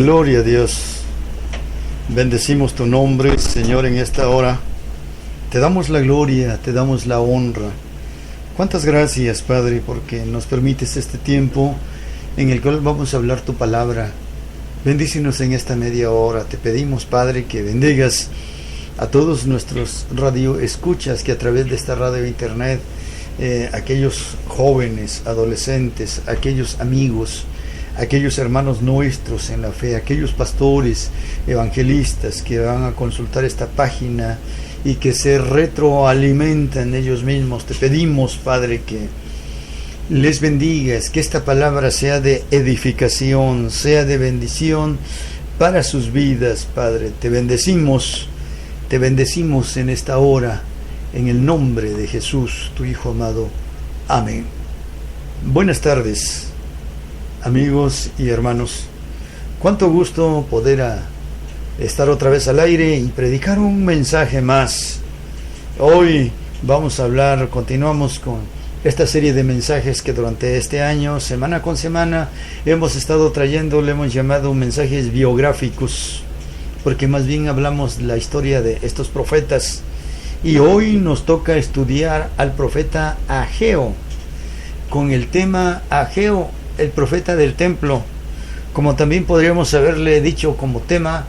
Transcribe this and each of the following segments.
Gloria a Dios. Bendecimos tu nombre, Señor, en esta hora. Te damos la gloria, te damos la honra. Cuántas gracias, Padre, porque nos permites este tiempo en el cual vamos a hablar tu palabra. Bendícenos en esta media hora. Te pedimos, Padre, que bendigas a todos nuestros radioescuchas que a través de esta radio e internet, aquellos jóvenes, adolescentes, aquellos amigos, aquellos hermanos nuestros en la fe, aquellos pastores, evangelistas que van a consultar esta página y que se retroalimentan ellos mismos. Te pedimos, Padre, que les bendigas, que esta palabra sea de edificación, sea de bendición para sus vidas, Padre. Te bendecimos en esta hora, en el nombre de Jesús, tu Hijo amado. Amén. Buenas tardes, amigos y hermanos. Cuánto gusto poder estar otra vez al aire y predicar un mensaje más. Hoy vamos a hablar, continuamos con esta serie de mensajes que durante este año, semana con semana, hemos estado trayendo, le hemos llamado mensajes biográficos, porque más bien hablamos la historia de estos profetas. Y hoy nos toca estudiar al profeta Ageo, con el tema Ageo, el profeta del templo, como también podríamos haberle dicho como tema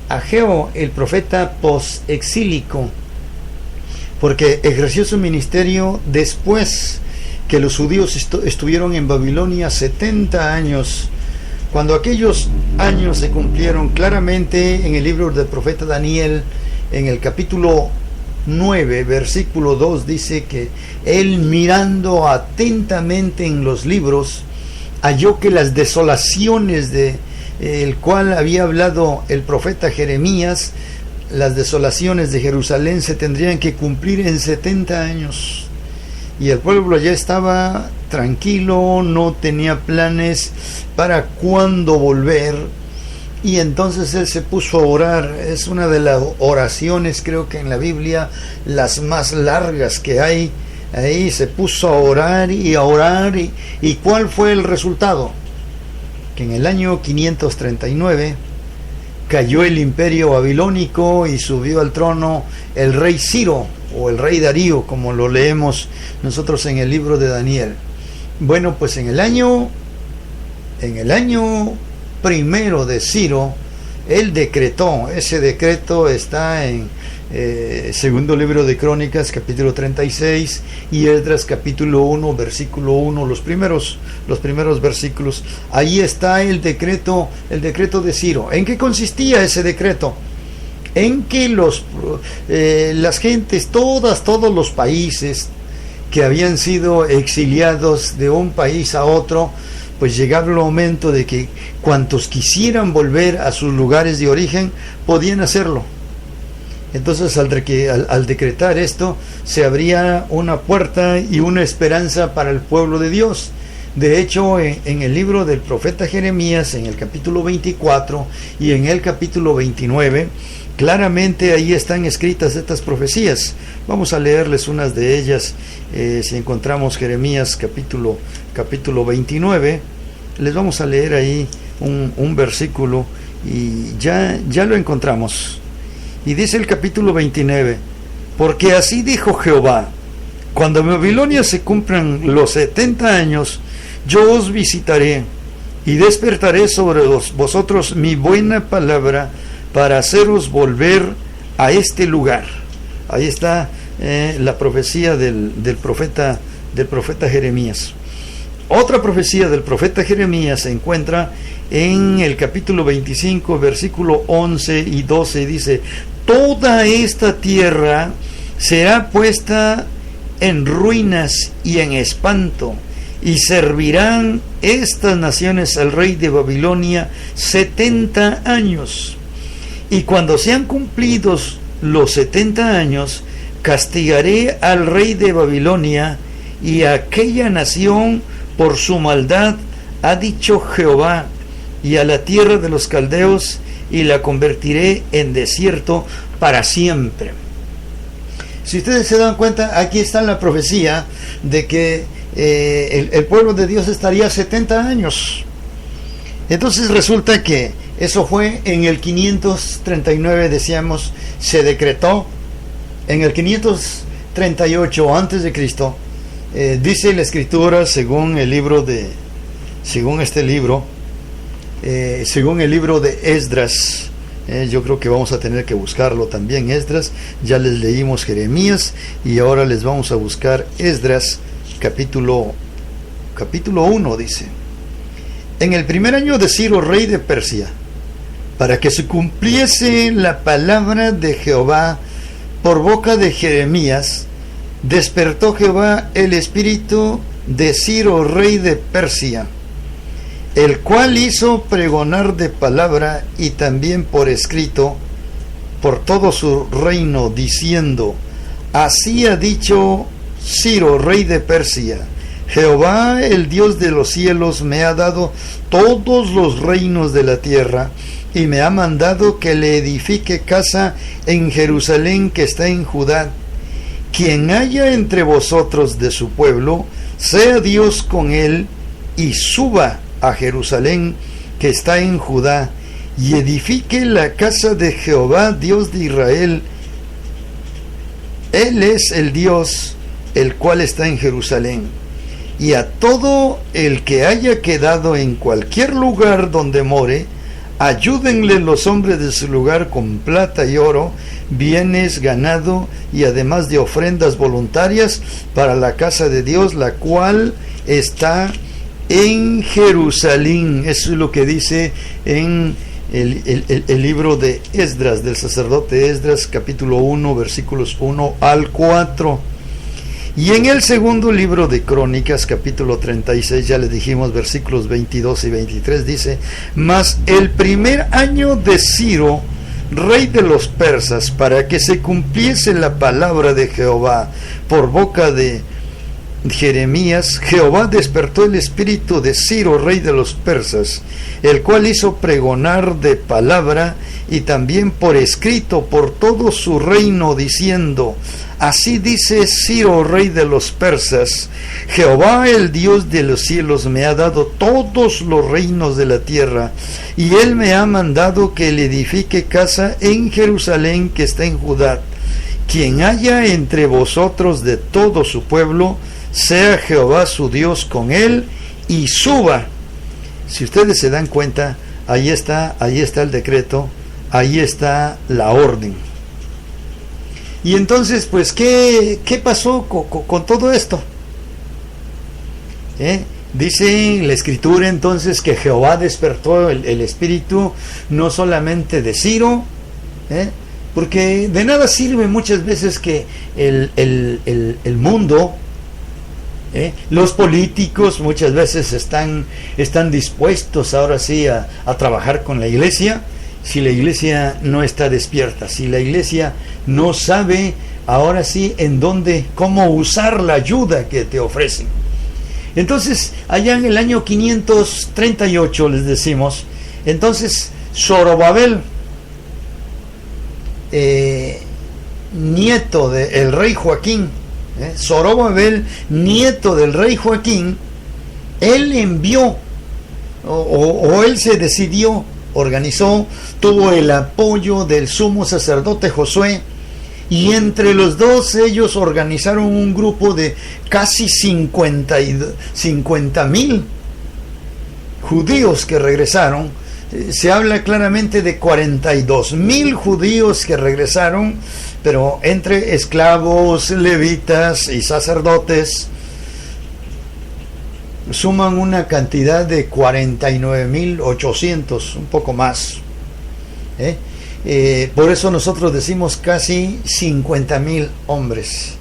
Ageo, el profeta post-exílico, porque ejerció su ministerio después que los judíos estuvieron en Babilonia 70 años. Cuando aquellos años se cumplieron, claramente en el libro del profeta Daniel, en el capítulo 9, versículo 2, dice que él, mirando atentamente en los libros, halló que las desolaciones de el cual había hablado el profeta Jeremías, las desolaciones de Jerusalén, se tendrían que cumplir en 70 años. Y el pueblo ya estaba tranquilo, no tenía planes para cuándo volver. Y entonces él se puso a orar. Es una de las oraciones, creo que en la Biblia, las más largas que hay. Ahí se puso a orar y a orar. ¿Y cuál fue el resultado? Que en el año 539 cayó el imperio babilónico y subió al trono el rey Ciro, o el rey Darío, como lo leemos nosotros en el libro de Daniel. Bueno, pues en el año primero de Ciro, él decretó, ese decreto está en segundo libro de Crónicas, capítulo 36, y Esdras, capítulo 1, versículo 1, los primeros versículos. Ahí está el decreto de Ciro. ¿En qué consistía ese decreto? En que las gentes, todos los países que habían sido exiliados de un país a otro, pues llegaba el momento de que cuantos quisieran volver a sus lugares de origen, podían hacerlo. Entonces al decretar esto, se abría una puerta y una esperanza para el pueblo de Dios. De hecho, en el libro del profeta Jeremías, en el capítulo 24 y en el capítulo 29, claramente ahí están escritas estas profecías. Vamos a leerles unas de ellas. Si encontramos Jeremías capítulo 29, les vamos a leer ahí un versículo y ya lo encontramos. Y dice el capítulo 29: porque así dijo Jehová, cuando en Babilonia se cumplan los 70 años, yo os visitaré y despertaré sobre vosotros mi buena palabra para haceros volver a este lugar. Ahí está la profecía del profeta Jeremías. Otra profecía del profeta Jeremías se encuentra en el capítulo 25, versículo 11 y 12. Dice: toda esta tierra será puesta en ruinas y en espanto, y servirán estas naciones al rey de Babilonia 70 años. Y cuando sean cumplidos los 70 años, castigaré al rey de Babilonia y a aquella nación por su maldad, ha dicho Jehová, y a la tierra de los caldeos, y la convertiré en desierto para siempre. Si ustedes se dan cuenta, aquí está la profecía de que el pueblo de Dios estaría 70 años. Entonces resulta que Eso fue en el 539, decíamos, se decretó. En el 538 antes de Cristo, dice la Escritura, según el libro de Esdras. Yo creo que vamos a tener que buscarlo también, Esdras. Ya les leímos Jeremías y ahora les vamos a buscar Esdras, capítulo 1, dice: en el primer año de Ciro, rey de Persia, para que se cumpliese la palabra de Jehová por boca de Jeremías, despertó Jehová el espíritu de Ciro, rey de Persia, el cual hizo pregonar de palabra y también por escrito por todo su reino, diciendo: así ha dicho Ciro, rey de Persia: Jehová, el Dios de los cielos, me ha dado todos los reinos de la tierra, y me ha mandado que le edifique casa en Jerusalén, que está en Judá. Quien haya entre vosotros de su pueblo, sea Dios con él, y suba a Jerusalén, que está en Judá, y edifique la casa de Jehová, Dios de Israel. Él es el Dios, el cual está en Jerusalén. Y a todo el que haya quedado en cualquier lugar donde more, ayúdenle los hombres de su lugar con plata y oro, bienes, ganado, y además de ofrendas voluntarias para la casa de Dios, la cual está en Jerusalén. Eso es lo que dice en el libro de Esdras, del sacerdote Esdras, capítulo 1, versículos 1 al 4. Y en el segundo libro de Crónicas, capítulo 36, ya les dijimos, versículos 22 y 23, dice: mas el primer año de Ciro, rey de los persas, para que se cumpliese la palabra de Jehová por boca de Jeremías, Jehová despertó el espíritu de Ciro, rey de los persas, el cual hizo pregonar de palabra y también por escrito por todo su reino, diciendo: así dice Ciro, rey de los persas: Jehová, el Dios de los cielos, me ha dado todos los reinos de la tierra, y él me ha mandado que le edifique casa en Jerusalén, que está en Judá. Quien haya entre vosotros de todo su pueblo, sea Jehová su Dios con él, y suba. Si ustedes se dan cuenta, ahí está el decreto, ahí está la orden. Y entonces, pues, ¿qué pasó con todo esto? Dice la Escritura entonces que Jehová despertó el espíritu no solamente de Ciro, porque de nada sirve muchas veces que el mundo, los políticos muchas veces están dispuestos ahora sí a trabajar con la iglesia, si la iglesia no está despierta, si la iglesia no sabe ahora sí cómo usar la ayuda que te ofrecen. Entonces, allá en el año 538, les decimos, entonces Zorobabel, nieto del rey Joaquín, Zorobabel, nieto del rey Joaquín, él envió, o él se decidió, organizó, tuvo el apoyo del sumo sacerdote Josué, y entre los dos ellos organizaron un grupo de casi 50,000 judíos que regresaron. Se habla claramente de 42,000 judíos que regresaron, pero entre esclavos, levitas y sacerdotes suman una cantidad de 49,800, un poco más. Por eso nosotros decimos casi 50,000 hombres.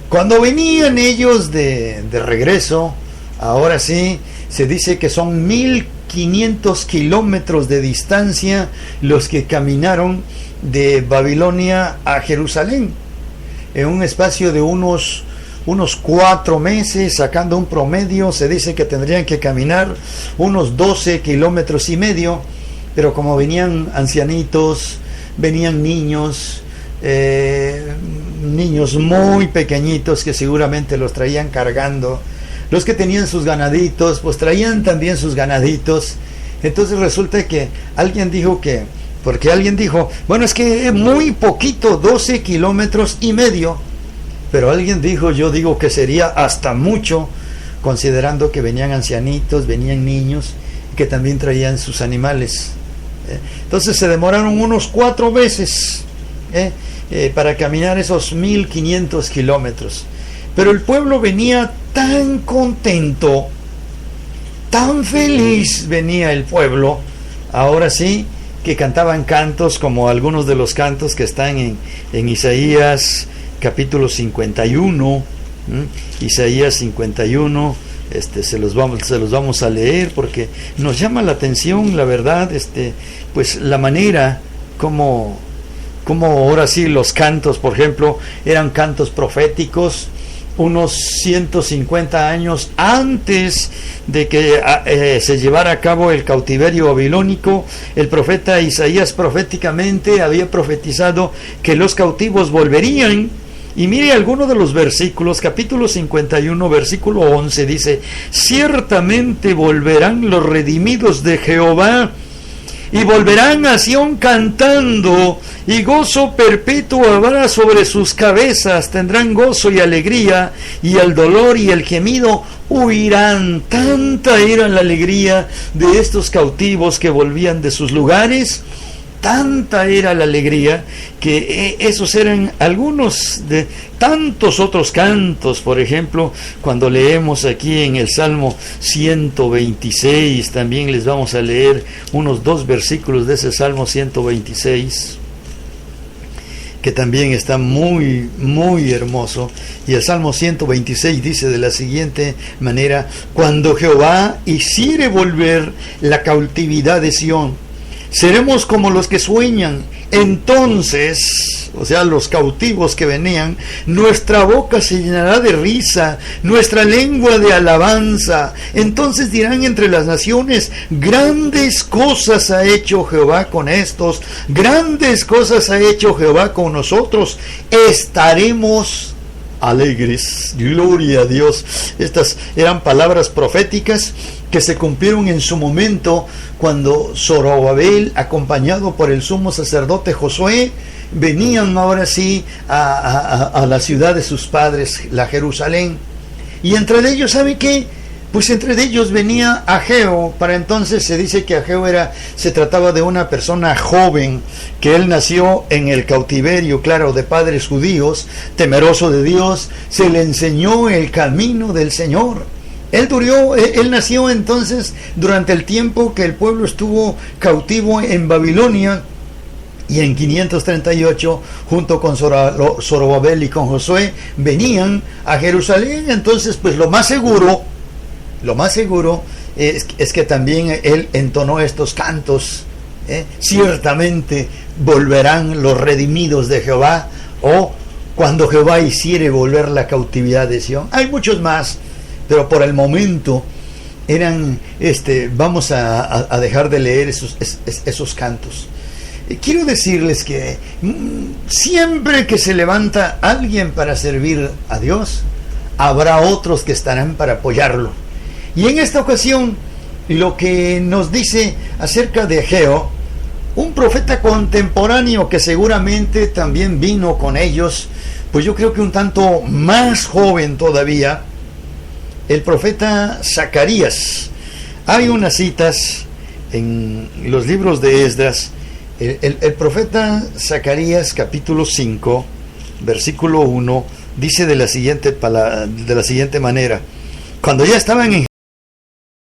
Cuando venían ellos de regreso, ahora sí, se dice que son 1,500 kilómetros de distancia los que caminaron de Babilonia a Jerusalén, en un espacio de unos 4 meses, sacando un promedio, se dice que tendrían que caminar unos 12 kilómetros y medio, pero como venían ancianitos, venían niños muy pequeñitos que seguramente los traían cargando, los que tenían sus ganaditos, pues traían también sus ganaditos. Entonces resulta que alguien dijo porque alguien dijo, bueno, es que es muy poquito, 12 kilómetros y medio, pero alguien dijo, yo digo que sería hasta mucho, considerando que venían ancianitos, venían niños, que también traían sus animales. Entonces se demoraron unos 4 meses para caminar esos 1500 kilómetros. Pero el pueblo venía tan contento, tan feliz venía el pueblo, ahora sí, que cantaban cantos como algunos de los cantos que están en Isaías capítulo 51, Isaías 51, se los vamos a leer porque nos llama la atención, la verdad, pues la manera como ahora sí los cantos, por ejemplo, eran cantos proféticos. Unos 150 años antes de que se llevara a cabo el cautiverio babilónico, el profeta Isaías proféticamente había profetizado que los cautivos volverían. Y mire alguno de los versículos, capítulo 51, versículo 11, dice: ciertamente volverán los redimidos de Jehová, y volverán a Sión cantando, y gozo perpetuo habrá sobre sus cabezas, tendrán gozo y alegría, y el dolor y el gemido huirán. Tanta era la alegría de estos cautivos que volvían de sus lugares, tanta era la alegría, que esos eran algunos de tantos otros cantos. Por ejemplo, cuando leemos aquí en el Salmo 126, también les vamos a leer unos 2 versículos de ese Salmo 126, que también está muy, muy hermoso. Y el Salmo 126 dice de la siguiente manera: cuando Jehová hiciere volver la cautividad de Sión, seremos como los que sueñan. Entonces, o sea, los cautivos que venían, nuestra boca se llenará de risa, nuestra lengua de alabanza. Entonces dirán entre las naciones: grandes cosas ha hecho Jehová con estos, grandes cosas ha hecho Jehová con nosotros. Estaremos alegres. Gloria a Dios. Estas eran palabras proféticas que se cumplieron en su momento, cuando Zorobabel, acompañado por el sumo sacerdote Josué, venían ahora sí a la ciudad de sus padres, la Jerusalén. Y entre ellos, ¿sabe qué? Pues entre ellos venía Ageo. Para entonces se dice que Ageo se trataba de una persona joven, que él nació en el cautiverio, claro, de padres judíos, temeroso de Dios, se le enseñó el camino del Señor. Él nació entonces durante el tiempo que el pueblo estuvo cautivo en Babilonia, y en 538, junto con Zorobabel y con Josué, venían a Jerusalén. Entonces, pues lo más seguro es que también él entonó estos cantos. Ciertamente volverán los redimidos de Jehová, o cuando Jehová hiciere volver la cautividad de Sión. Hay muchos más, pero por el momento eran, vamos a dejar de leer esos cantos. Quiero decirles que siempre que se levanta alguien para servir a Dios, habrá otros que estarán para apoyarlo. Y en esta ocasión, lo que nos dice acerca de Ageo, un profeta contemporáneo que seguramente también vino con ellos, pues yo creo que un tanto más joven todavía, el profeta Zacarías. Hay unas citas en los libros de Esdras. El profeta Zacarías, capítulo 5, versículo 1, dice de la siguiente manera: cuando ya estaban en